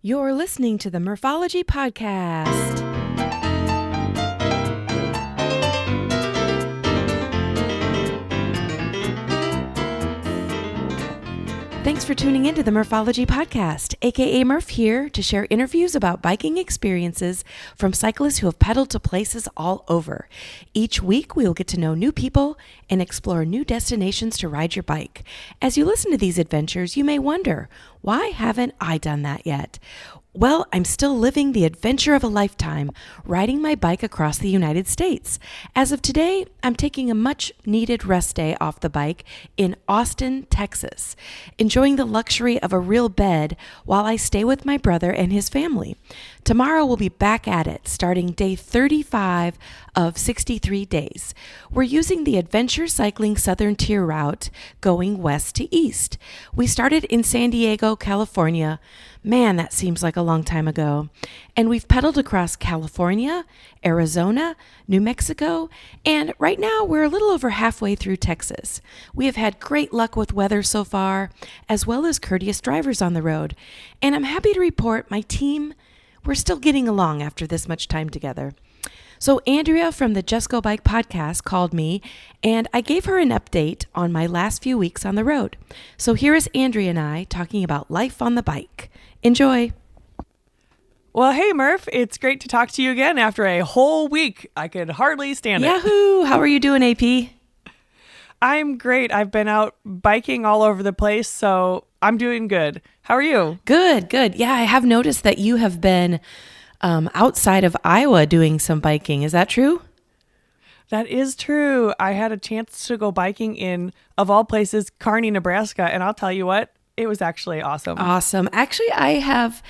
You're listening to the Murphology Podcast. Thanks for tuning into the Murphology Podcast, aka Murph here to share interviews about biking experiences from cyclists who have pedaled to places all over. Each week, we will get to know new people and explore new destinations to ride your bike. As you listen to these adventures, you may wonder, why haven't I done that yet? Well, I'm still living the adventure of a lifetime, riding my bike across the United States. As of today, I'm taking a much-needed rest day off the bike in Austin, Texas, enjoying the luxury of a real bed while I stay with my brother and his family. Tomorrow, we'll be back at it, starting day 35 of 63 days. We're using the Adventure Cycling Southern Tier route, going west to east. We started in San Diego, California. Man, that seems like a long time ago. And we've pedaled across California, Arizona, New Mexico, and right now we're a little over halfway through Texas. We have had great luck with weather so far, as well as courteous drivers on the road. And I'm happy to report my team, we're still getting along after this much time together. So Andrea from the Just Go Bike podcast called me, and I gave her an update on my last few weeks on the road. So here is Andrea and I talking about life on the bike. Enjoy. Well, hey, Murph. It's great to talk to you again after a whole week. I could hardly stand it. Yahoo! How are you doing, AP? I'm great. I've been out biking all over the place, so I'm doing good. How are you? Good. Yeah, I have noticed that you have been outside of Iowa doing some biking. Is that true? That is true. I had a chance to go biking in, of all places, Kearney, Nebraska, and I'll tell you what, it was actually awesome. Awesome. Actually, I have,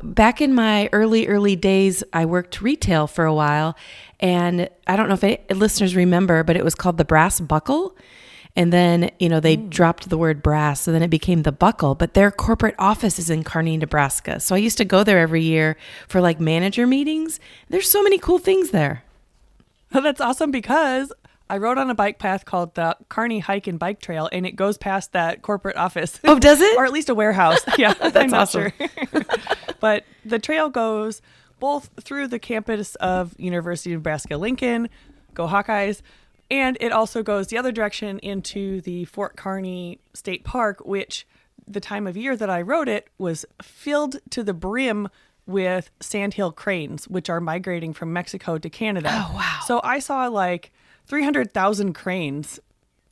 back in my early days, I worked retail for a while, and I don't know if any listeners remember, but it was called the Brass Buckle. And then, they dropped the word brass, so then it became the Buckle, but their corporate office is in Kearney, Nebraska. So I used to go there every year for like manager meetings. There's so many cool things there. Well, that's awesome because I rode on a bike path called the Kearney Hike and Bike Trail, and it goes past that corporate office. Oh, does it? Or at least a warehouse. Yeah, that's I'm not awesome. sure. But the trail goes both through the campus of University of Nebraska-Lincoln, go Hawkeyes, and it also goes the other direction into the Fort Kearney State Park, which the time of year that I rode it was filled to the brim with sandhill cranes, which are migrating from Mexico to Canada. Oh, wow. So I saw like 300,000 cranes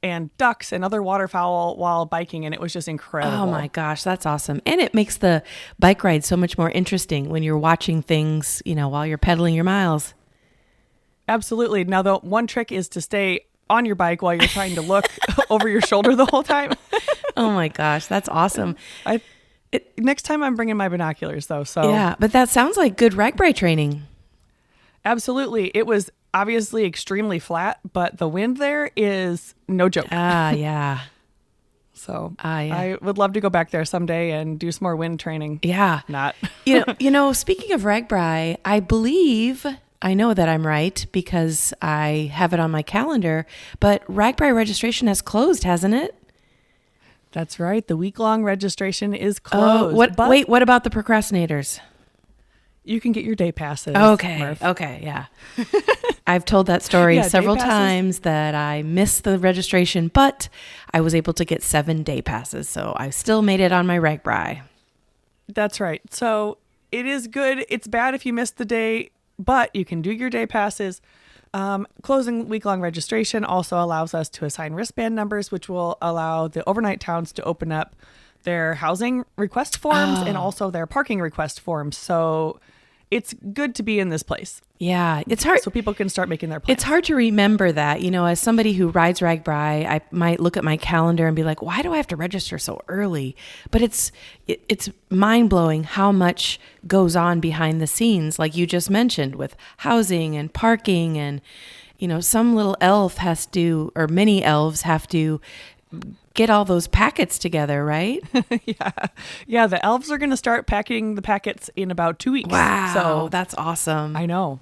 and ducks and other waterfowl while biking, and it was just incredible. Oh my gosh, that's awesome. And it makes the bike ride so much more interesting when you're watching things, while you're pedaling your miles. Absolutely. Now, the one trick is to stay on your bike while you're trying to look over your shoulder the whole time. Oh my gosh, that's awesome. Next time I'm bringing my binoculars, though. So yeah, but that sounds like good ragbri training. Absolutely. It was obviously extremely flat, but the wind there is no joke. Yeah. So yeah. I would love to go back there someday and do some more wind training. Yeah. Not. Speaking of ragbri, I know that I'm right because I have it on my calendar, but ragbri registration has closed, hasn't it? That's right. The week-long registration is closed. What about the procrastinators? You can get your day passes. Okay. Murph. Okay. Yeah. I've told that story several day passes. times that I missed the registration, but I was able to get 7 day passes. So I still made it on my ragbri. That's right. So it is good. It's bad if you missed the day, but you can do your day passes. Closing week-long registration also allows us to assign wristband numbers, which will allow the overnight towns to open up their housing request forms and also their parking request forms. So it's good to be in this place. Yeah, it's hard. So people can start making their plans. It's hard to remember that, as somebody who rides ragbri, I might look at my calendar and be like, why do I have to register so early? But it's mind blowing how much goes on behind the scenes, like you just mentioned, with housing and parking and, some little elf has to, or many elves have to get all those packets together, right? Yeah. The elves are going to start packing the packets in about 2 weeks. Wow. So that's awesome. I know.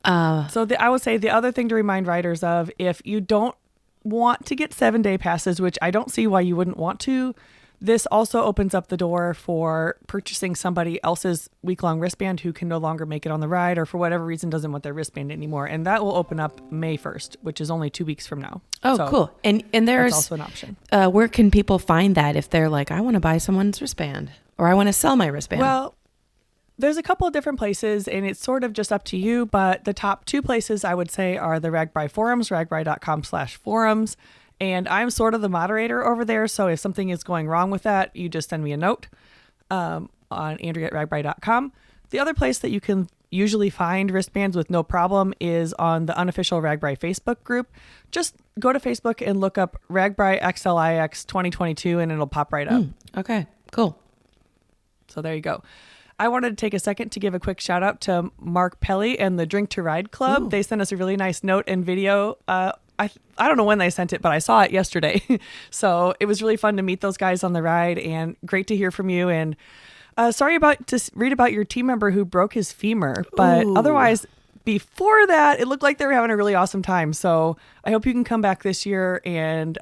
I would say the other thing to remind riders of, if you don't want to get 7 day passes, which I don't see why you wouldn't want to, This also opens up the door for purchasing somebody else's week-long wristband who can no longer make it on the ride or for whatever reason doesn't want their wristband anymore. And that will open up May 1st, which is only 2 weeks from now. Oh, So cool. And there's that's also an option. Where can people find that if they're like, I want to buy someone's wristband or I want to sell my wristband? Well, there's a couple of different places and it's sort of just up to you. But the top 2 places I would say are the RAGBRAI forums, ragbrai.com/forums. And I'm sort of the moderator over there. So if something is going wrong with that, you just send me a note on Andrea@ragbrai.com. The other place that you can usually find wristbands with no problem is on the unofficial RAGBRAI Facebook group. Just go to Facebook and look up RAGBRAI XLIX 2022 and it'll pop right up. Okay, cool. So there you go. I wanted to take a second to give a quick shout out to Mark Pelly and the Drink to Ride Club. Ooh. They sent us a really nice note and video. I don't know when they sent it, but I saw it yesterday. So it was really fun to meet those guys on the ride and great to hear from you. And sorry to read about your team member who broke his femur, but Ooh. otherwise before that, it looked like they were having a really awesome time. So I hope you can come back this year and,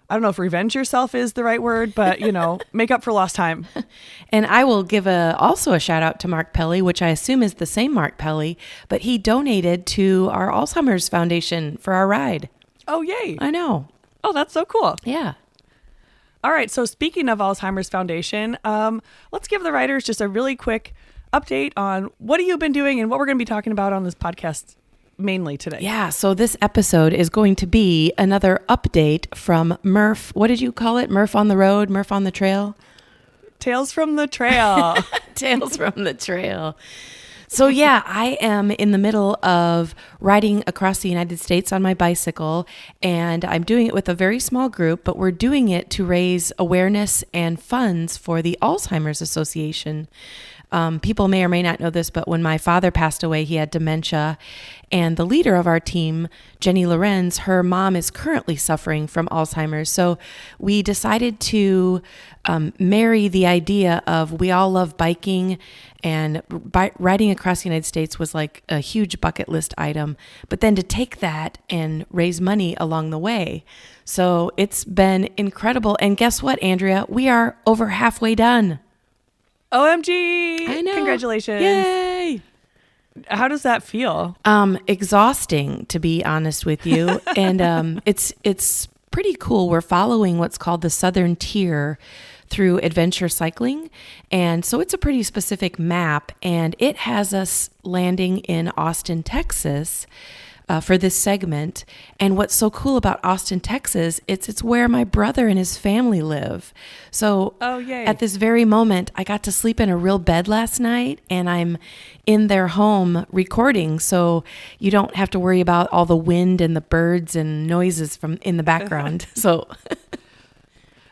I don't know if revenge yourself is the right word, but make up for lost time. And I will give also a shout out to Mark Pelly, which I assume is the same Mark Pelly, but he donated to our Alzheimer's Foundation for our ride. Oh, yay. I know. Oh, that's so cool. Yeah. All right. So speaking of Alzheimer's Foundation, let's give the riders just a really quick update on what have you been doing and what we're going to be talking about on this podcast mainly today. Yeah. So this episode is going to be another update from Murph. What did you call it? Murph on the road, Murph on the trail? Tales from the trail. Tales from the trail. So yeah, I am in the middle of riding across the United States on my bicycle, and I'm doing it with a very small group, but we're doing it to raise awareness and funds for the Alzheimer's Association. People may or may not know this, but when my father passed away, he had dementia. And the leader of our team, Jenny Lorenz, her mom is currently suffering from Alzheimer's. So we decided to marry the idea of we all love biking, and riding across the United States was like a huge bucket list item. But then to take that and raise money along the way. So it's been incredible. And guess what, Andrea? We are over halfway done. OMG. I know. Congratulations. Yay. How does that feel? Exhausting, to be honest with you. And it's pretty cool. We're following what's called the Southern Tier through adventure cycling. And so it's a pretty specific map, and it has us landing in Austin, Texas, for this segment. And what's so cool about Austin, Texas, it's where my brother and his family live. So yay. At this very moment, I got to sleep in a real bed last night, and I'm in their home recording. So you don't have to worry about all the wind and the birds and noises from in the background. So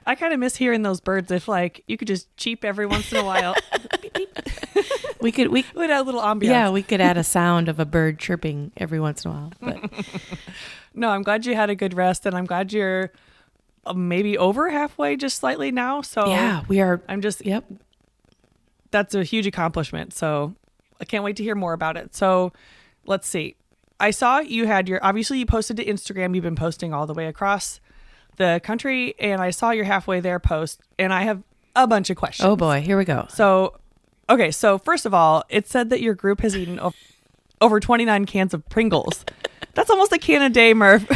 I kind of miss hearing those birds. If you could just cheep every once in a while. Beep, beep. we could We'd add a little ambiance. Yeah, we could add a sound of a bird chirping every once in a while. But no, I'm glad you had a good rest, and I'm glad you're maybe over halfway, just slightly now. So yeah, we are. Yep. That's a huge accomplishment. So I can't wait to hear more about it. So let's see. I saw you had obviously you posted to Instagram. You've been posting all the way across the country, and I saw your halfway there post, and I have a bunch of questions. Oh boy, here we go. So, okay. So first of all, it said that your group has eaten over 29 cans of Pringles. That's almost a can a day, Murph.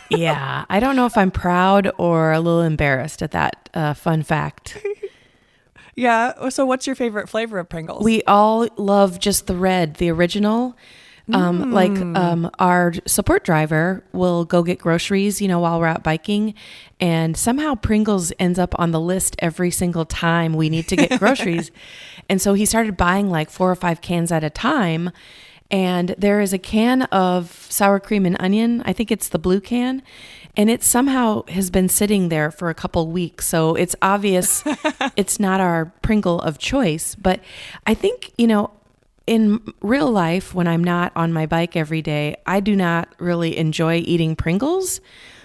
Yeah, I don't know if I'm proud or a little embarrassed at that fun fact. Yeah. So what's your favorite flavor of Pringles? We all love just the red, the original. Our support driver will go get groceries, while we're out biking, and somehow Pringles ends up on the list every single time we need to get groceries. And so he started buying like 4 or 5 cans at a time. And there is a can of sour cream and onion. I think it's the blue can. And it somehow has been sitting there for a couple weeks. So it's obvious it's not our Pringle of choice. But I think, in real life, when I'm not on my bike every day, I do not really enjoy eating Pringles.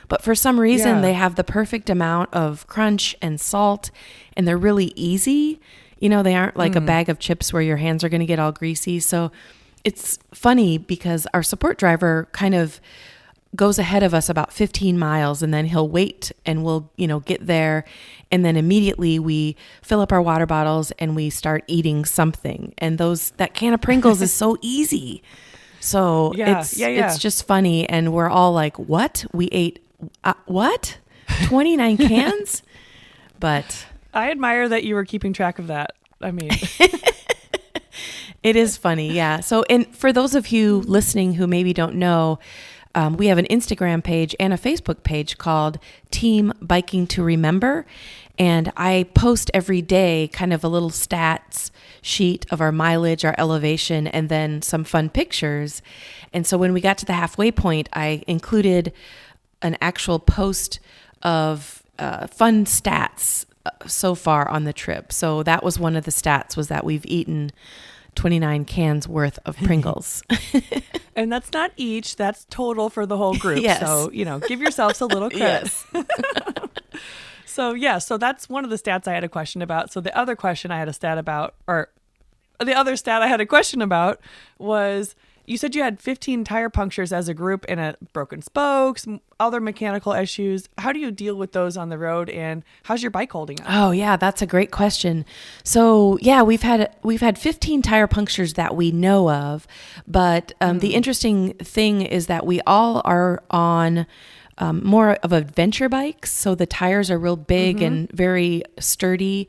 But for some reason, they have the perfect amount of crunch and salt, and they're really easy. They aren't like a bag of chips where your hands are going to get all greasy. So it's funny because our support driver kind of goes ahead of us about 15 miles, and then he'll wait and we'll, get there. And then immediately we fill up our water bottles and we start eating something. And that can of Pringles is so easy. So it's just funny. And we're all like, what? We ate, what? 29 cans? But I admire that you were keeping track of that. I mean, it is funny. Yeah. So, and for those of you listening who maybe don't know, we have an Instagram page and a Facebook page called Team Biking to Remember. And I post every day kind of a little stats sheet of our mileage, our elevation, and then some fun pictures. And so when we got to the halfway point, I included an actual post of fun stats so far on the trip. So that was one of the stats, was that we've eaten 29 cans worth of Pringles. And that's not each, that's total for the whole group. Yes. So, give yourselves a little credit. Yes. So that's one of the stats I had a question about. So the other question I had a stat about, or the other stat I had a question about was, you said you had 15 tire punctures as a group and broken spokes, other mechanical issues. How do you deal with those on the road, and how's your bike holding up? Oh yeah, that's a great question. So yeah, we've had 15 tire punctures that we know of, but the interesting thing is that we all are on more of adventure bikes. So the tires are real big and very sturdy.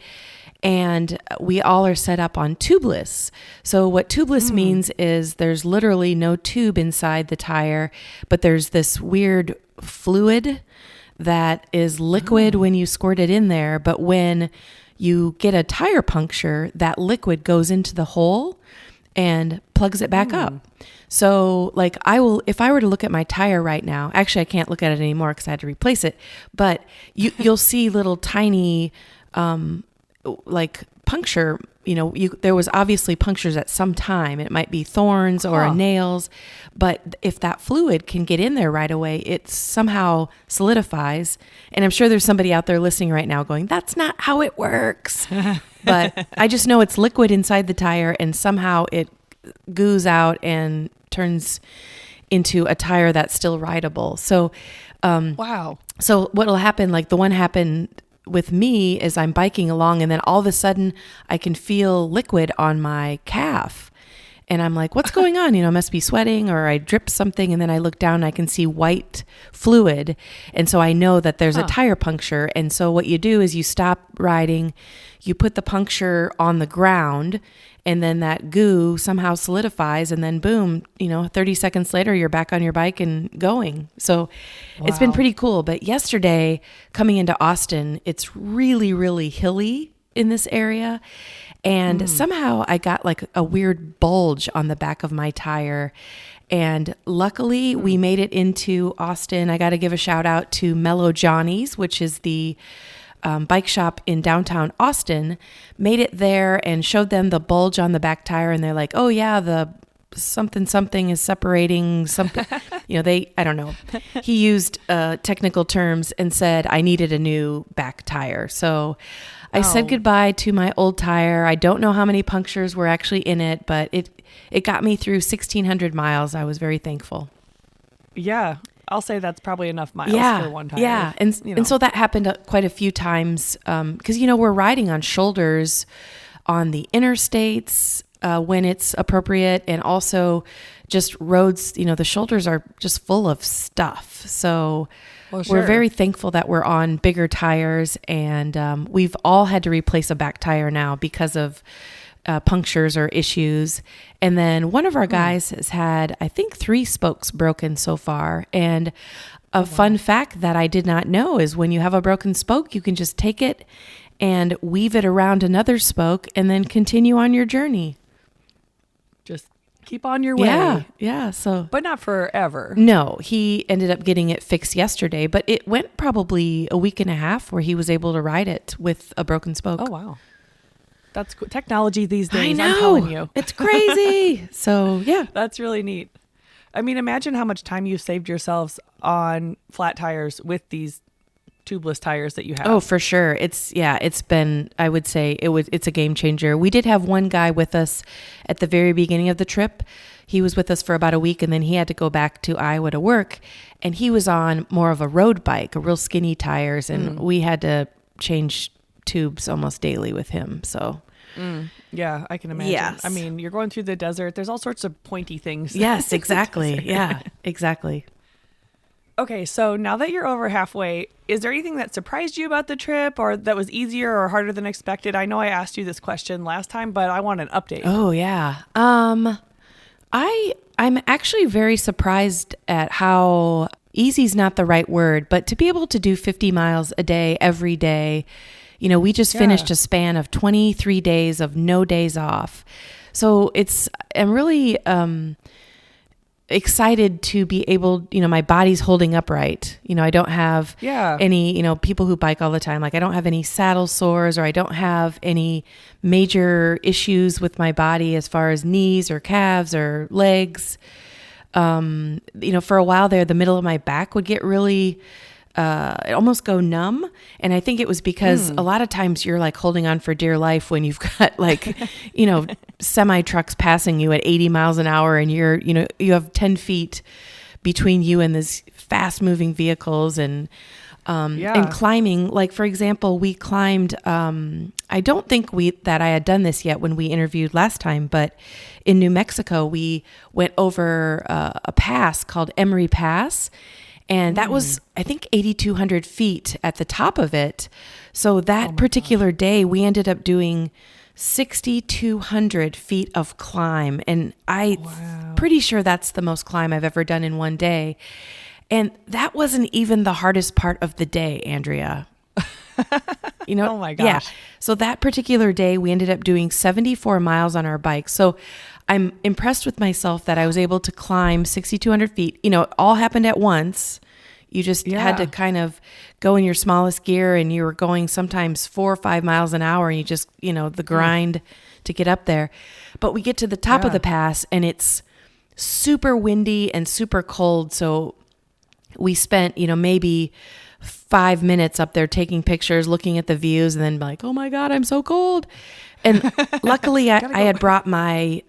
And we all are set up on tubeless. So what tubeless means is there's literally no tube inside the tire, but there's this weird fluid that is liquid when you squirt it in there. But when you get a tire puncture, that liquid goes into the hole and plugs it back up. So like if I were to look at my tire right now, actually I can't look at it anymore because I had to replace it, but you'll see little tiny, like puncture, there was obviously punctures at some time. It might be thorns or nails, but if that fluid can get in there right away, it somehow solidifies. And I'm sure there's somebody out there listening right now going, that's not how it works. But I just know it's liquid inside the tire, and somehow it goos out and turns into a tire that's still rideable. So, wow. So what'll happen, like the one happened with me, is I'm biking along, and then all of a sudden I can feel liquid on my calf. And I'm like, what's going on? I must be sweating, or I dripped something. And then I look down and I can see white fluid. And so I know that there's a tire puncture. And so what you do is you stop riding, you put the puncture on the ground, and then that goo somehow solidifies, and then boom, 30 seconds later, you're back on your bike and going. So It's been pretty cool. But yesterday, coming into Austin, it's really, really hilly in this area. And somehow I got like a weird bulge on the back of my tire. And luckily we made it into Austin. I got to give a shout out to Mellow Johnny's, which is the bike shop in downtown Austin. Made it there and showed them the bulge on the back tire. And they're like, oh yeah, the something is separating something. I don't know. He used technical terms and said I needed a new back tire. So I said goodbye to my old tire. I don't know how many punctures were actually in it, but it got me through 1,600 miles. I was very thankful. Yeah. I'll say that's probably enough miles for one tire. Yeah. And so that happened quite a few times because, we're riding on shoulders on the interstates when it's appropriate, and also just roads, the shoulders are just full of stuff. So we're very thankful that we're on bigger tires, and we've all had to replace a back tire now because of punctures or issues. And then one of our guys has had, I think, 3 spokes broken so far. And a fun fact that I did not know is when you have a broken spoke, you can just take it and weave it around another spoke and then continue on your journey. Just keep on your way. Yeah. So, but not forever. No, he ended up getting it fixed yesterday, but it went probably a week and a half where he was able to ride it with a broken spoke. Oh, wow. That's cool. Technology these days, I know. I'm telling you. It's crazy. So, yeah. That's really neat. I mean, imagine how much time you saved yourselves on flat tires with these tubeless tires that you have. Oh, for sure. It's been, I would say it's a game changer. We did have one guy with us at the very beginning of the trip. He was with us for about a week, and then he had to go back to Iowa to work, and he was on more of a road bike, a real skinny tires, and we had to change tubes almost daily with him. So yeah, I can imagine. Yes. I mean, you're going through the desert. There's all sorts of pointy things. Yes, exactly. Yeah, exactly. Okay, so now that you're over halfway, is there anything that surprised you about the trip or that was easier or harder than expected? I know I asked you this question last time, but I want an update. Oh, yeah. I'm actually very surprised at how easy is not the right word, but to be able to do 50 miles a day, every day. We just finished a span of 23 days of no days off. So I'm really excited to be able, my body's holding upright. I don't have any, people who bike all the time. Like I don't have any saddle sores, or I don't have any major issues with my body as far as knees or calves or legs. For a while there, the middle of my back would get really, almost go numb. And I think it was because a lot of times you're like holding on for dear life when you've got like, semi trucks passing you at 80 miles an hour, and you have 10 feet between you and these fast moving vehicles and climbing. Like, for example, we climbed, I don't think that I had done this yet when we interviewed last time, but in New Mexico, we went over a pass called Emery Pass. And that was, I think, 8,200 feet at the top of it. So that particular day, we ended up doing 6,200 feet of climb. And I'm pretty sure that's the most climb I've ever done in one day. And that wasn't even the hardest part of the day, Andrea. Oh my gosh. Yeah. So that particular day, we ended up doing 74 miles on our bike. So I'm impressed with myself that I was able to climb 6,200 feet. It all happened at once. You just had to kind of go in your smallest gear, and you were going sometimes 4 or 5 miles an hour, and you just, the grind to get up there. But we get to the top of the pass, and it's super windy and super cold. So we spent, maybe 5 minutes up there taking pictures, looking at the views, and then like, oh my God, I'm so cold. And luckily I had brought my,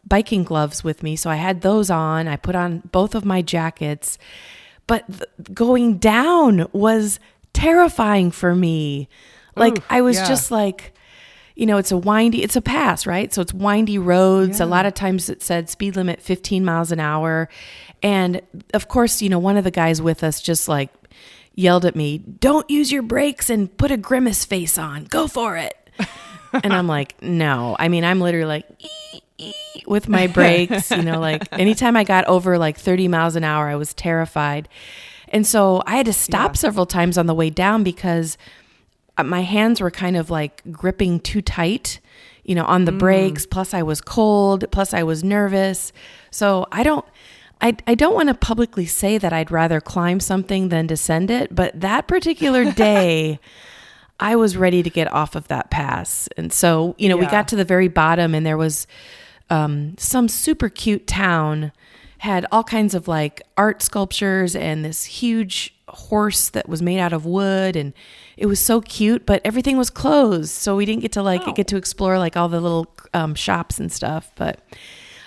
biking gloves with me. So I had those on. I put on both of my jackets, but going down was terrifying for me. Like I was just like, it's a pass, right? So it's windy roads. A lot of times it said speed limit 15 miles an hour. And of course, one of the guys with us just like yelled at me, "Don't use your brakes and put a grimace face on. Go for it." And I'm like, no. I mean, I'm literally like, with my brakes, like anytime I got over like 30 miles an hour, I was terrified. And so I had to stop several times on the way down because my hands were kind of like gripping too tight, on the brakes. Plus I was cold. Plus I was nervous. So I don't want to publicly say that I'd rather climb something than descend it. But that particular day, I was ready to get off of that pass. And so, we got to the very bottom, and there was some super cute town, had all kinds of like art sculptures and this huge horse that was made out of wood. And it was so cute, but everything was closed. So we didn't get to get to explore like all the little shops and stuff. But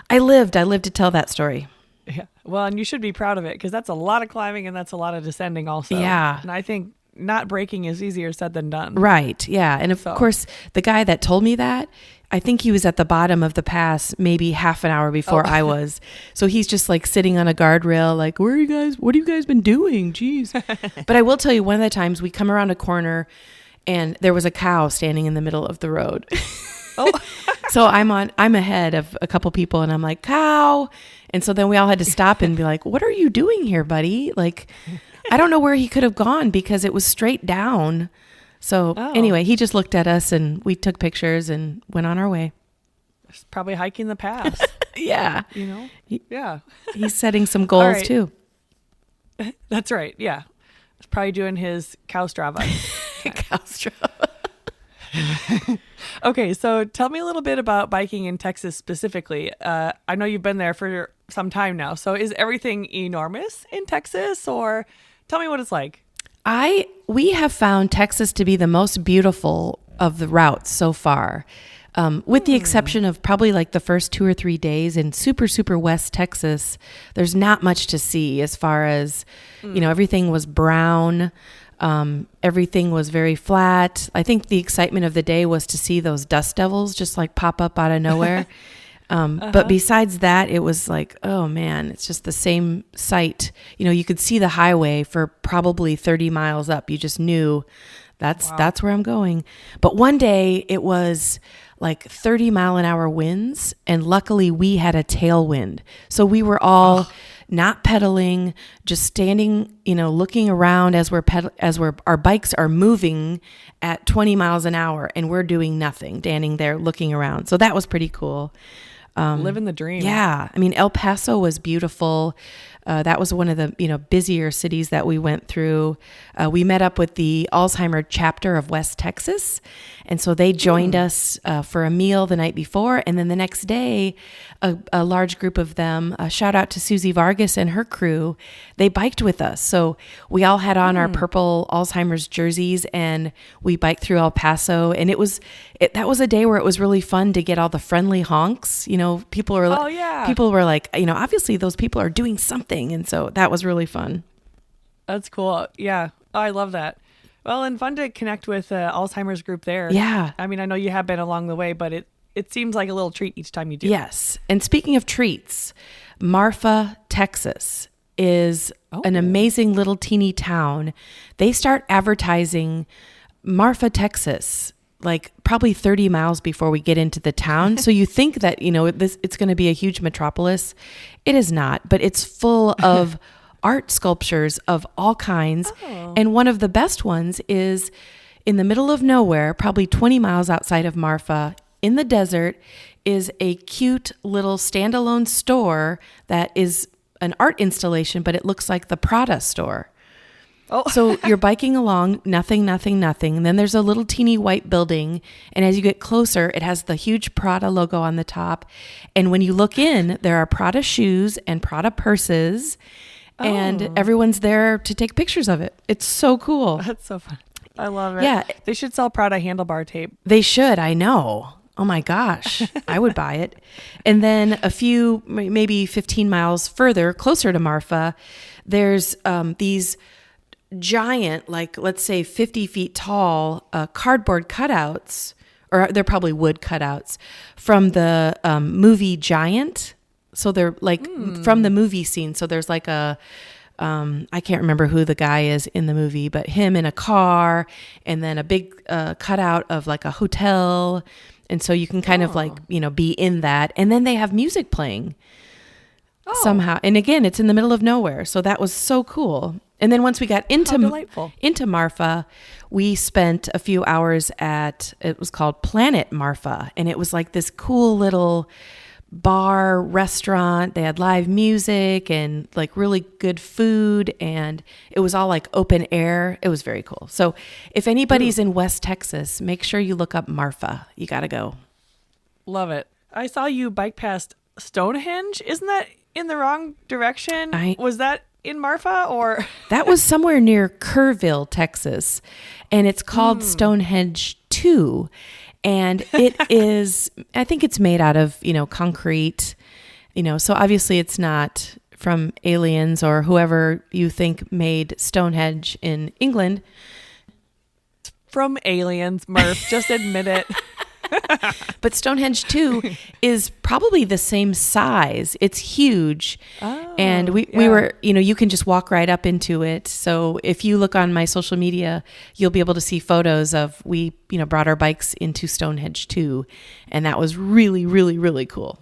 I lived to tell that story. Yeah. Well, and you should be proud of it, because that's a lot of climbing and that's a lot of descending also. Yeah. And I think not braking is easier said than done. Right. Yeah. And of course, the guy that told me that, I think he was at the bottom of the pass maybe half an hour before I was. So he's just like sitting on a guardrail, like, what have you guys been doing? Jeez. But I will tell you, one of the times we come around a corner and there was a cow standing in the middle of the road. So I'm ahead of a couple people, and I'm like, cow. And so then we all had to stop and be like, what are you doing here, buddy? Like, I don't know where he could have gone because it was straight down. So anyway, he just looked at us and we took pictures and went on our way. It's probably hiking the pass. Yeah. Yeah. He's setting some goals right. too. That's right. Yeah. He's probably doing his cow Strava. Cow Strava. Okay, so tell me a little bit about biking in Texas specifically. I know you've been there for some time now. So is everything enormous in Texas, or tell me what it's like? We have found Texas to be the most beautiful of the routes so far, with the exception of probably like the first 2 or 3 days in super, super West Texas. There's not much to see as far as, everything was brown. Everything was very flat. I think the excitement of the day was to see those dust devils just like pop up out of nowhere. But besides that, it was like, oh man, it's just the same sight. You could see the highway for probably 30 miles up. You just knew that's where I'm going. But one day it was like 30-mile-an-hour winds, and luckily we had a tailwind. So we were all not pedaling, just standing, looking around as our bikes are moving at 20 miles an hour, and we're doing nothing, standing there looking around. So that was pretty cool. Living the dream. Yeah. I mean, El Paso was beautiful. That was one of the, busier cities that we went through. We met up with the Alzheimer chapter of West Texas. And so they joined us for a meal the night before. And then the next day, a large group of them, shout out to Susie Vargas and her crew, they biked with us. So we all had on our purple Alzheimer's jerseys, and we biked through El Paso. And that was a day where it was really fun to get all the friendly honks. People were like, obviously those people are doing something. And so that was really fun. That's cool. Yeah. Oh, I love that. Well, and fun to connect with Alzheimer's group there. Yeah. I mean, I know you have been along the way, but it seems like a little treat each time you do. Yes. And speaking of treats, Marfa, Texas is an amazing little teeny town. They start advertising Marfa, Texas, like probably 30 miles before we get into the town. So you think that, it's going to be a huge metropolis. It is not, but it's full of art sculptures of all kinds. And one of the best ones is in the middle of nowhere, probably 20 miles outside of Marfa, in the desert, is a cute little standalone store that is an art installation, but it looks like the Prada store. So you're biking along, nothing. And then there's a little teeny white building. And as you get closer, it has the huge Prada logo on the top. And when you look in, there are Prada shoes and Prada purses. And everyone's there to take pictures of it. It's so cool. That's so fun. I love it. Yeah. They should sell Prada handlebar tape. They should. I know. Oh my gosh. I would buy it. And then a few, maybe 15 miles further, closer to Marfa, there's these giant, like let's say 50 feet tall cardboard cutouts, or they're probably wood cutouts from the movie Giant. So they're like from the movie scene. So there's like I can't remember who the guy is in the movie, but him in a car, and then a big cutout of like a hotel. And so you can kind of like, be in that. And then they have music playing somehow. And again, it's in the middle of nowhere. So that was so cool. And then once we got into Marfa, we spent a few hours it was called Planet Marfa. And it was like this cool little bar restaurant. They had live music and like really good food, and it was all like open air. It was very cool. So if anybody's in West Texas, make sure you look up Marfa. You got to go. Love it. I saw you bike past Stonehenge. Isn't that in the wrong direction? Was that in Marfa or? That was somewhere near Kerrville, Texas, and it's called Stonehenge 2. And it is, I think it's made out of, concrete, so obviously it's not from aliens or whoever you think made Stonehenge in England. From aliens, Murph, just admit it. But Stonehenge 2 is probably the same size. It's huge. And we were, you can just walk right up into it. So if you look on my social media, you'll be able to see photos of we brought our bikes into Stonehenge 2. And that was really, really, really cool.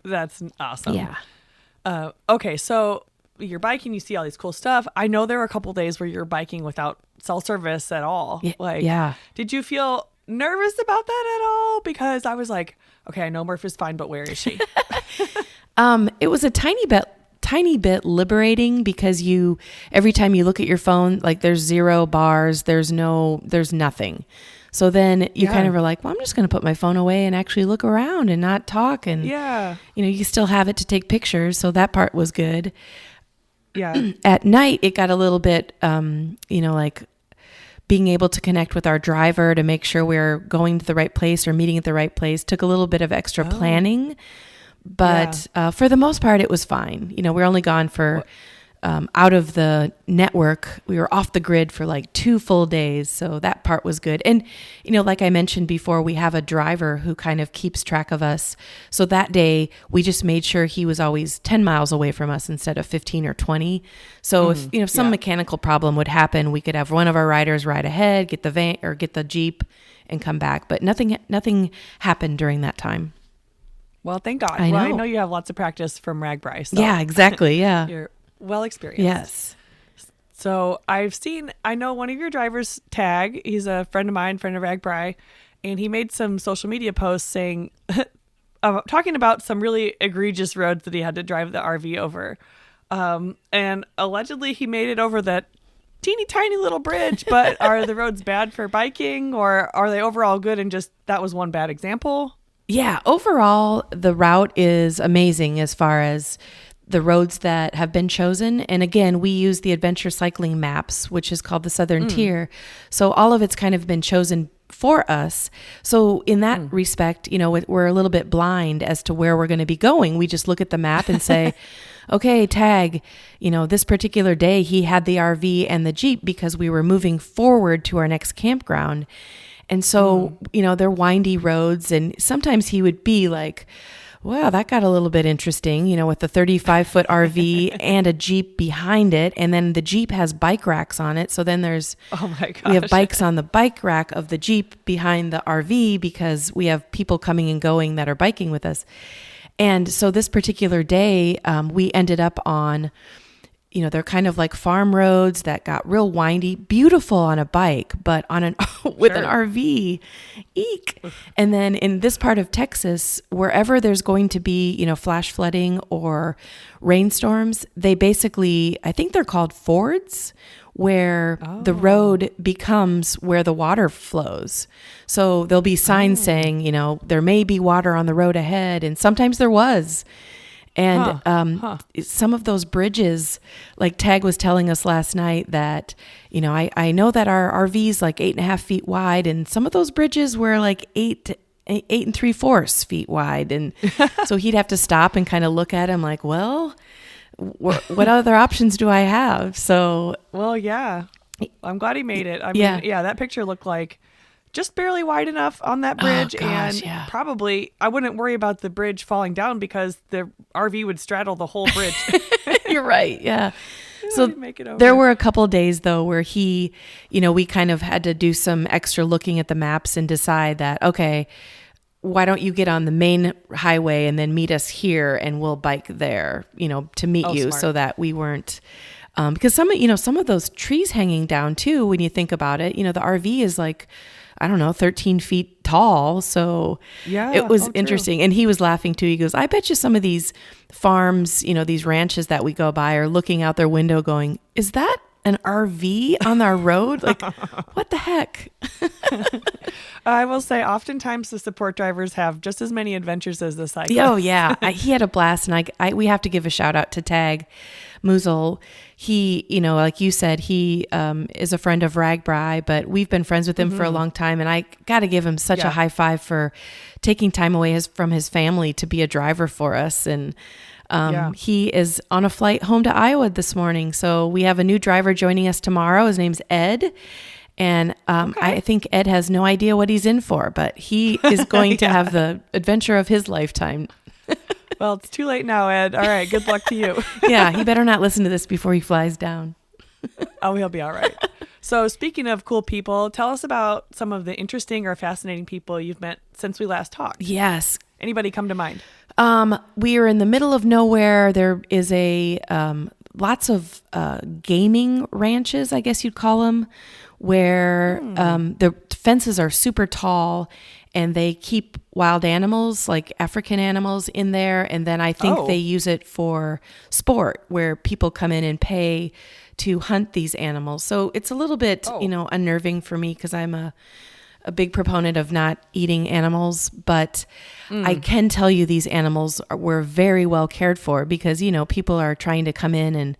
That's awesome. Yeah. Okay, so you're biking, you see all these cool stuff. I know there were a couple days where you're biking without cell service at all. Yeah. Did you feel nervous about that at all? Because I was like, okay, I know Murph is fine, but where is she? It was a tiny bit liberating because every time you look at your phone, like there's 0 bars, there's nothing. So then you kind of are like, well, I'm just going to put my phone away and actually look around and not talk. And, you still have it to take pictures. So that part was good. Yeah. At night, it got a little bit, like being able to connect with our driver to make sure we're going to the right place or meeting at the right place took a little bit of extra planning. But for the most part, it was fine. We're only gone for out of the network. We were off the grid for like 2 full days. So that part was good. And, like I mentioned before, we have a driver who kind of keeps track of us. So that day we just made sure he was always 10 miles away from us instead of 15 or 20. So if some mechanical problem would happen, we could have one of our riders ride ahead, get the van or get the Jeep and come back. But nothing happened during that time. Well, thank God. I know you have lots of practice from Ragbri. So yeah, exactly. Yeah. You're well experienced. Yes. So I know one of your drivers, Tag. He's a friend of mine, friend of Ragbri, and he made some social media posts saying, talking about some really egregious roads that he had to drive the RV over. And allegedly he made it over that teeny tiny little bridge, but are the roads bad for biking, or are they overall good and just that was one bad example? Yeah, overall, the route is amazing as far as the roads that have been chosen. And again, we use the adventure cycling maps, which is called the Southern Tier. So all of it's kind of been chosen for us. So in that respect, we're a little bit blind as to where we're going to be going. We just look at the map and say, okay, Tag, this particular day he had the RV and the Jeep because we were moving forward to our next campground. And so, they're windy roads, and sometimes he would be like, wow, that got a little bit interesting, with the 35-foot RV and a Jeep behind it. And then the Jeep has bike racks on it. So then oh my gosh, we have bikes on the bike rack of the Jeep behind the RV because we have people coming and going that are biking with us. And so this particular day, we ended up on, they're kind of like farm roads that got real windy, beautiful on a bike, but on an with an RV, eek. And then in this part of Texas, wherever there's going to be, flash flooding or rainstorms, they basically, I think they're called fords, where the road becomes where the water flows. So there'll be signs saying, there may be water on the road ahead, and sometimes there was. And some of those bridges, like Tag was telling us last night that, I know that our RV's like 8.5 feet wide, and some of those bridges were like 8 3/4 feet wide. And so he'd have to stop and kind of look at him like, well, what other options do I have? So, well, yeah, I'm glad he made it. I mean, that picture looked like just barely wide enough on that bridge. Probably I wouldn't worry about the bridge falling down because the RV would straddle the whole bridge. You're right. Yeah. So there were a couple of days though where we kind of had to do some extra looking at the maps and decide that, okay, why don't you get on the main highway and then meet us here and we'll bike there, to meet you. Smart. So that we weren't, because some of those trees hanging down too, when you think about it, the RV is like, I don't know, 13 feet tall. So it was interesting. True. And he was laughing too. He goes, I bet you some of these farms, these ranches that we go by are looking out their window going, is that an RV on our road? Like, what the heck? I will say oftentimes the support drivers have just as many adventures as the cyclists. Oh yeah. He had a blast. And we have to give a shout out to Tag Musil. He, like you said, he is a friend of Ragbri, but we've been friends with him for a long time. And I got to give him such a high five for taking time away from his family to be a driver for us. And he is on a flight home to Iowa this morning. So we have a new driver joining us tomorrow. His name's Ed. And I think Ed has no idea what he's in for, but he is going to have the adventure of his lifetime. Well, it's too late now, Ed. All right. Good luck to you. Yeah. He better not listen to this before he flies down. Oh, he'll be all right. So speaking of cool people, tell us about some of the interesting or fascinating people you've met since we last talked. Yes. Anybody come to mind? We are in the middle of nowhere. There is lots of gaming ranches, I guess you'd call them, where the fences are super tall and they keep wild animals like African animals in there. And then I think they use it for sport where people come in and pay to hunt these animals. So it's a little bit, unnerving for me because I'm a big proponent of not eating animals, but I can tell you these animals were very well cared for because, people are trying to come in and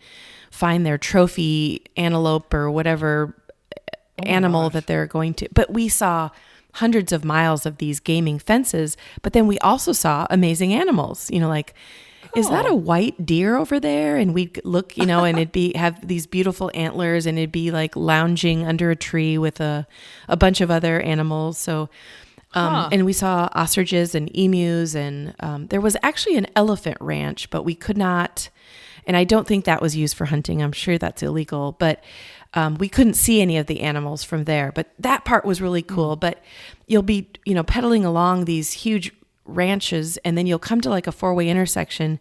find their trophy antelope or whatever animal that they're going to. But we saw hundreds of miles of these gaming fences, but then we also saw amazing animals, like, is that a white deer over there? And we'd look, and it'd have these beautiful antlers, and it'd be like lounging under a tree with a bunch of other animals. So, and we saw ostriches and emus, and there was actually an elephant ranch, but we could not, and I don't think that was used for hunting. I'm sure that's illegal, but we couldn't see any of the animals from there. But that part was really cool. But you'll be, pedaling along these huge ranches, and then you'll come to like a 4-way intersection.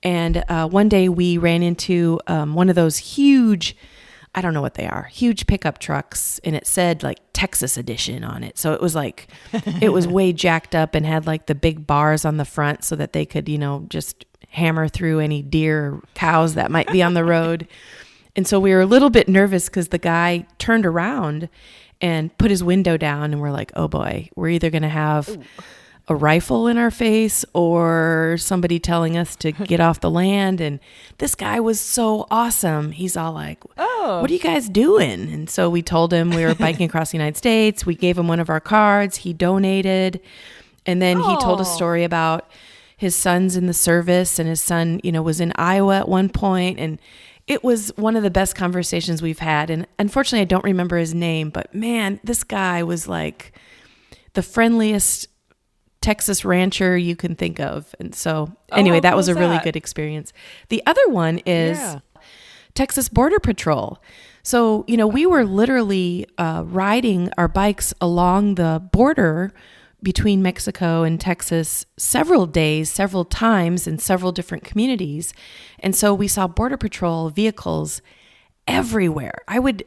And one day we ran into one of those huge, I don't know what they are, huge pickup trucks, and it said like Texas edition on it. So it was like, it was way jacked up and had like the big bars on the front so that they could, just hammer through any deer or cows that might be on the road. And so we were a little bit nervous because the guy turned around and put his window down, and we're like, oh boy, we're either going to have a rifle in our face or somebody telling us to get off the land. And this guy was so awesome. He's all like, what are you guys doing? And so we told him we were biking across the United States. We gave him one of our cards. He donated. And then he told a story about his son's in the service, and his son, was in Iowa at one point. And it was one of the best conversations we've had. And unfortunately, I don't remember his name, but man, this guy was like the friendliest Texas rancher you can think of. And so anyway, that was a really good experience. The other one is Texas Border Patrol. So, we were literally riding our bikes along the border between Mexico and Texas several days, several times in several different communities. And so we saw Border Patrol vehicles everywhere. I would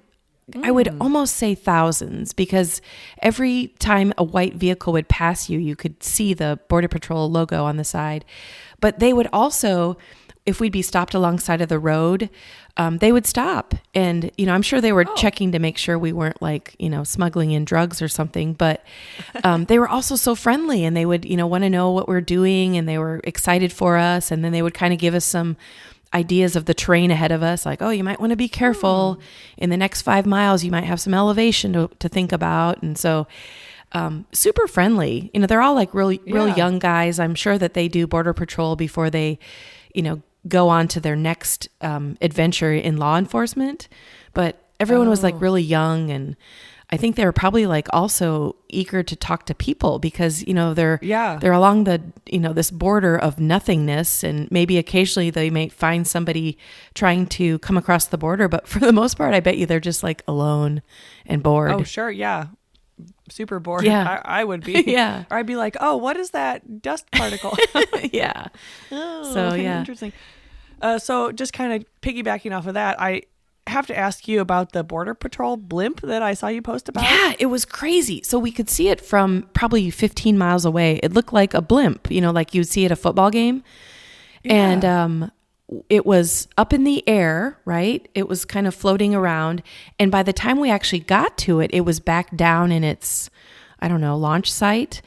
almost say thousands, because every time a white vehicle would pass you, you could see the Border Patrol logo on the side. But they would also, if we'd be stopped alongside of the road, they would stop. And, I'm sure they were checking to make sure we weren't like, smuggling in drugs or something. But they were also so friendly, and they would, want to know what we're doing, and they were excited for us. And then they would kind of give us some ideas of the terrain ahead of us, like, oh, you might want to be careful. In the next 5 miles, you might have some elevation to think about. And so super friendly. They're all like real young guys. I'm sure that they do Border Patrol before they, go on to their next adventure in law enforcement. But everyone was like really young, and I think they were probably like also eager to talk to people, because they're along the this border of nothingness, and maybe occasionally they may find somebody trying to come across the border, but for the most part, I bet you they're just like alone and bored. Oh sure, yeah. Super bored. Yeah. I would be. Yeah. Or I'd be like, oh, what is that dust particle? Yeah. So yeah. Interesting. So just kind of piggybacking off of that, I have to ask you about the Border Patrol blimp that I saw you post about. Yeah, it was crazy. So we could see it from probably 15 miles away. It looked like a blimp, like you'd see at a football game. Yeah. And it was up in the air, right? It was kind of floating around. And by the time we actually got to it, it was back down in its, launch site.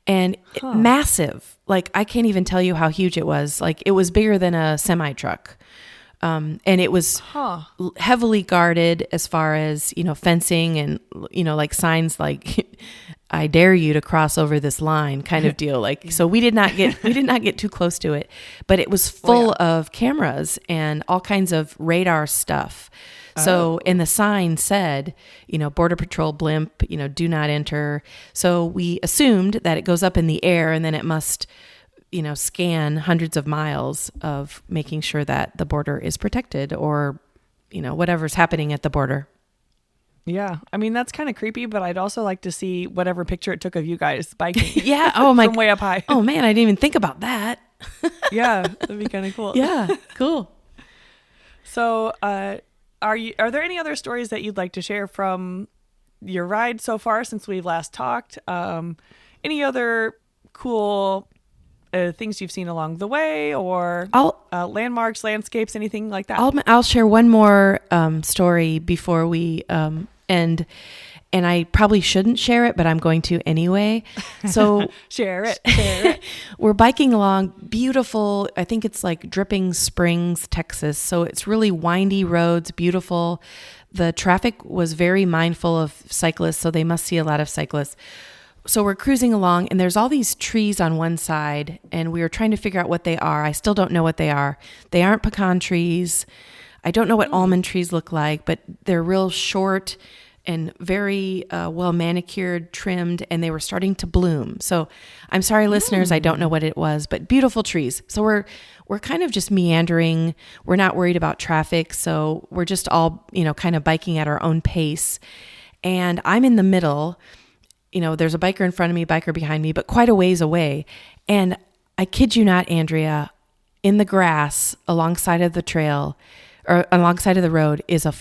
And massive. Like, I can't even tell you how huge it was. Like, it was bigger than a semi truck. And it was heavily guarded as far as, fencing and, like signs like, I dare you to cross over this line kind of deal. Like, so we did not get too close to it, but it was full of cameras and all kinds of radar stuff. So, and the sign said, Border Patrol blimp, do not enter. So we assumed that it goes up in the air, and then it must, scan hundreds of miles of making sure that the border is protected, or, whatever's happening at the border. Yeah. I mean, that's kind of creepy, but I'd also like to see whatever picture it took of you guys biking. Yeah. Oh my. From way up high. Oh man, I didn't even think about that. Yeah. That'd be kind of cool. Yeah. Cool. So, are there any other stories that you'd like to share from your ride so far since we've last talked? Any other cool things you've seen along the way, or landmarks, landscapes, anything like that? I'll share one more story before we end. and I probably shouldn't share it, but I'm going to anyway. So Share it. we're biking along, beautiful. I think it's like Dripping Springs, Texas. So it's really windy roads, beautiful. The traffic was very mindful of cyclists, so they must see a lot of cyclists. So we're cruising along, and there's all these trees on one side, and we were trying to figure out what they are. I still don't know what they are. They aren't pecan trees. I don't know what almond trees look like, but they're real short and very well manicured, trimmed, and they were starting to bloom. So I'm sorry, listeners, I don't know what it was, but beautiful trees. So we're kind of just meandering. We're not worried about traffic, so we're just all, kind of biking at our own pace. And I'm in the middle. There's a biker in front of me, biker behind me, but quite a ways away. And I kid you not, Andrea, in the grass alongside of the trail or alongside of the road is a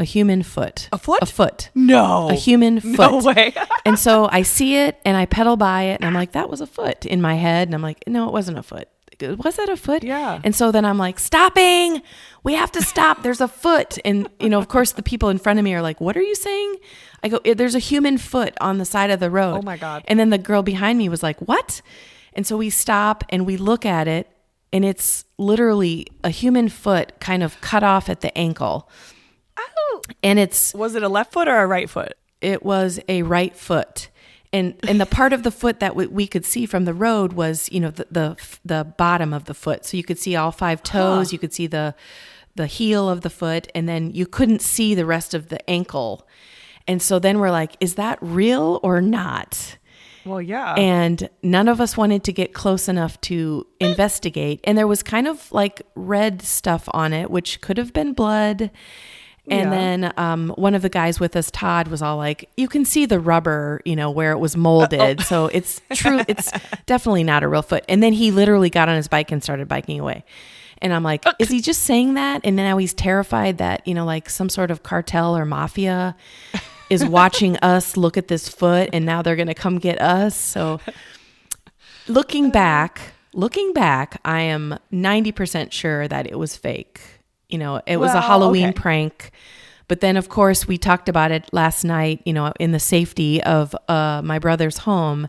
human foot. A foot? A foot. No. A human foot. No way. And so I see it and I pedal by it and I'm like, that was a foot in my head. And I'm like, no, it wasn't a foot. Was that a foot? Yeah. And so then I'm like, stopping. We have to stop. There's a foot. And, of course, the people in front of me are like, what are you saying? I go, there's a human foot on the side of the road. Oh, my God. And then the girl behind me was like, what? And so we stop and we look at it. And it's literally a human foot kind of cut off at the ankle. Oh. And Was it a left foot or a right foot? it was a right foot. And the part of the foot that we could see from the road was, the bottom of the foot. So you could see all 5 toes. You could see the heel of the foot, and then you couldn't see the rest of the ankle. And so then we're like, is that real or not? Well, yeah. And none of us wanted to get close enough to investigate. And there was kind of like red stuff on it, which could have been blood. And then one of the guys with us, Todd, was all like, you can see the rubber, where it was molded. So it's true. It's definitely not a real foot. And then he literally got on his bike and started biking away. And I'm like, is he just saying that? And now he's terrified that, like some sort of cartel or mafia is watching us look at this foot and now they're going to come get us. So looking back, I am 90% sure that it was fake. It was a Halloween prank. But then, of course, we talked about it last night, in the safety of my brother's home.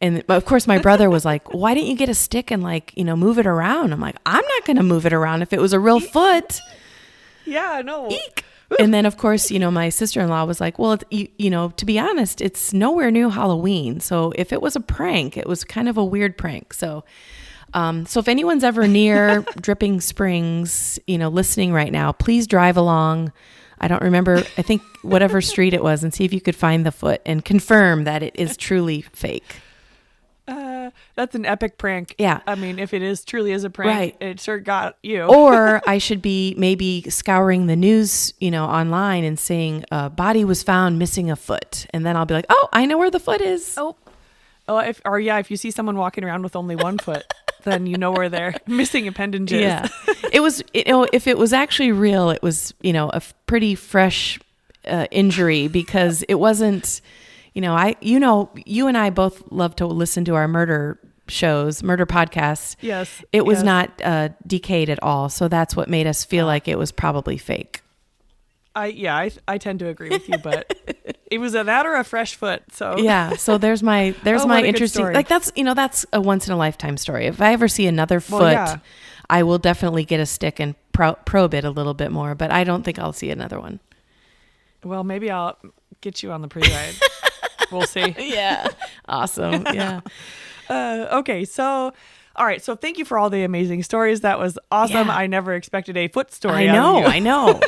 And of course, my brother was like, why didn't you get a stick and move it around? I'm like, I'm not going to move it around if it was a real foot. Yeah, I know. Eek. And then, of course, my sister-in-law was like, well, to be honest, it's nowhere near Halloween. So if it was a prank, it was kind of a weird prank. So if anyone's ever near Dripping Springs, listening right now, please drive along. I don't remember, I think whatever street it was, and see if you could find the foot and confirm that it is truly fake. That's an epic prank. Yeah. I mean, if it is truly is a prank, right. It sure got you. Or I should be maybe scouring the news, online and saying body was found missing a foot. And then I'll be like, oh, I know where the foot is. If you see someone walking around with only one foot, then you know where they're missing appendages. Yeah. It was, if it was actually real, it was, a pretty fresh injury because it wasn't, you and I both love to listen to our murder podcasts. Yes. It was not decayed at all. So that's what made us feel like it was probably fake. I tend to agree with you, but it was that or a fresh foot. So yeah. So there's my interesting, like that's a once in a lifetime story. If I ever see another foot, I will definitely get a stick and probe it a little bit more, but I don't think I'll see another one. Well, maybe I'll get you on the pre-ride. We'll see. Yeah. Awesome. Yeah. Okay. So, all right. So thank you for all the amazing stories. That was awesome. Yeah. I never expected a foot story. I know.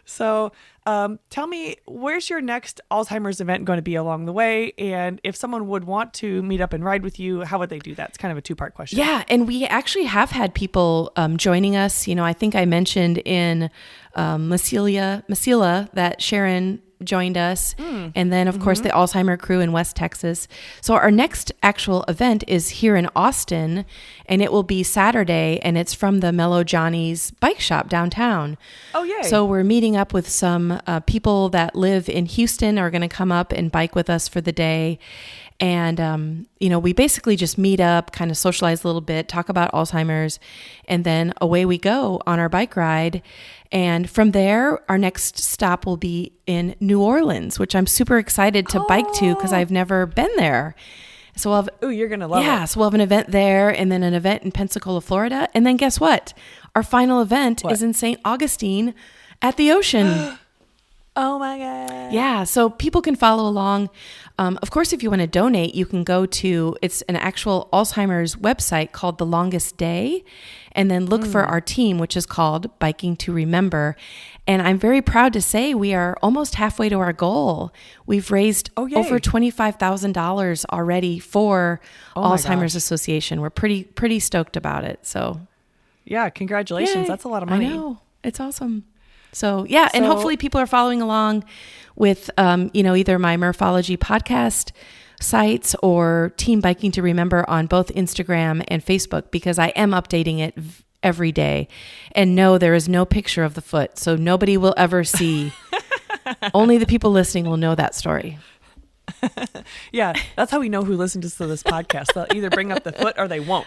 So tell me, where's your next Alzheimer's event going to be along the way? And if someone would want to meet up and ride with you, how would they do that? It's kind of a 2-part question. Yeah. And we actually have had people joining us. I think I mentioned in Mesilla that Sharon joined us. And then, of course, the Alzheimer crew in West Texas. So our next actual event is here in Austin, and it will be Saturday, and it's from the Mellow Johnny's bike shop downtown. Oh, yay. So we're meeting up with some people that live in Houston are going to come up and bike with us for the day. And, we basically just meet up, kind of socialize a little bit, talk about Alzheimer's, and then away we go on our bike ride. And from there, our next stop will be in New Orleans, which I'm super excited to bike to because I've never been there. So we'll have, you're going to love it. Yeah, so we'll have an event there and then an event in Pensacola, Florida. And then guess what? Our final event is in St. Augustine at the ocean. Oh my God. Yeah, so people can follow along. Of course, if you want to donate, you can go to, it's an actual Alzheimer's website called The Longest Day, and then look for our team, which is called Biking to Remember. And I'm very proud to say we are almost halfway to our goal. We've raised over $25,000 already for Alzheimer's Association. We're pretty stoked about it. So, yeah, congratulations. Yay. That's a lot of money. I know. It's awesome. So, yeah, and hopefully people are following along with, either my Murphology podcast sites or Team Biking to Remember on both Instagram and Facebook, because I am updating it every day. And no, there is no picture of the foot, so nobody will ever see. Only the people listening will know that story. Yeah, that's how we know who listens to this podcast. They'll either bring up the foot or they won't.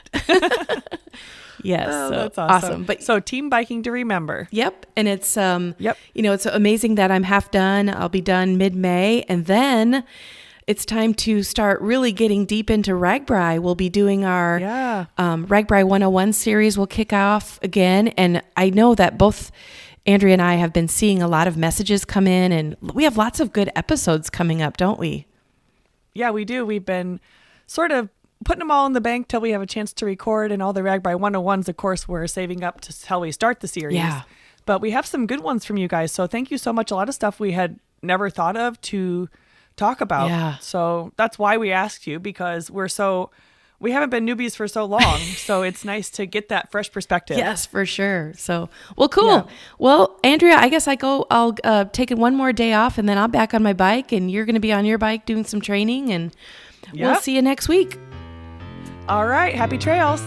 Yes, that's awesome. But so Team Biking to Remember. Yep, and it's it's amazing that I'm half done. I'll be done mid-May, and then it's time to start really getting deep into RAGBRAI. We'll be doing our RAGBRAI 101 series. We'll kick off again, and I know that both Andrea and I have been seeing a lot of messages come in, and we have lots of good episodes coming up, don't we? Yeah, we do. We've been sort of putting them all in the bank till we have a chance to record, and all the RAGBRAI 101s, of course, we're saving up to how we start the series. Yeah. But we have some good ones from you guys, so thank you so much. A lot of stuff we had never thought of to talk about. Yeah. So that's why we asked you, because we haven't been newbies for so long, so it's nice to get that fresh perspective. Yes, for sure. So, well, cool. Yeah. Well, Andrea, I guess I'll take one more day off, and then I'll back on my bike, and you're going to be on your bike doing some training, and we'll see you next week. All right. Happy trails.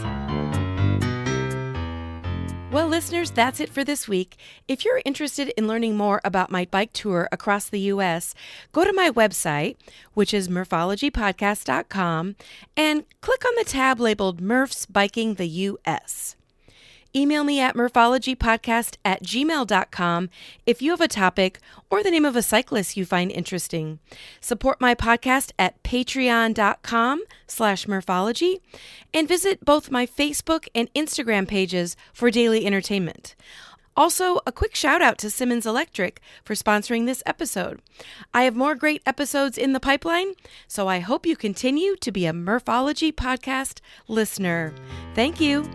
Well, listeners, that's it for this week. If you're interested in learning more about my bike tour across the U.S., go to my website, which is murphologypodcast.com, and click on the tab labeled Murph's Biking the U.S. Email me at murphologypodcast@gmail.com if you have a topic or the name of a cyclist you find interesting. Support my podcast at patreon.com/murphology and visit both my Facebook and Instagram pages for daily entertainment. Also, a quick shout out to Simmons Electric for sponsoring this episode. I have more great episodes in the pipeline, so I hope you continue to be a Murphology podcast listener. Thank you.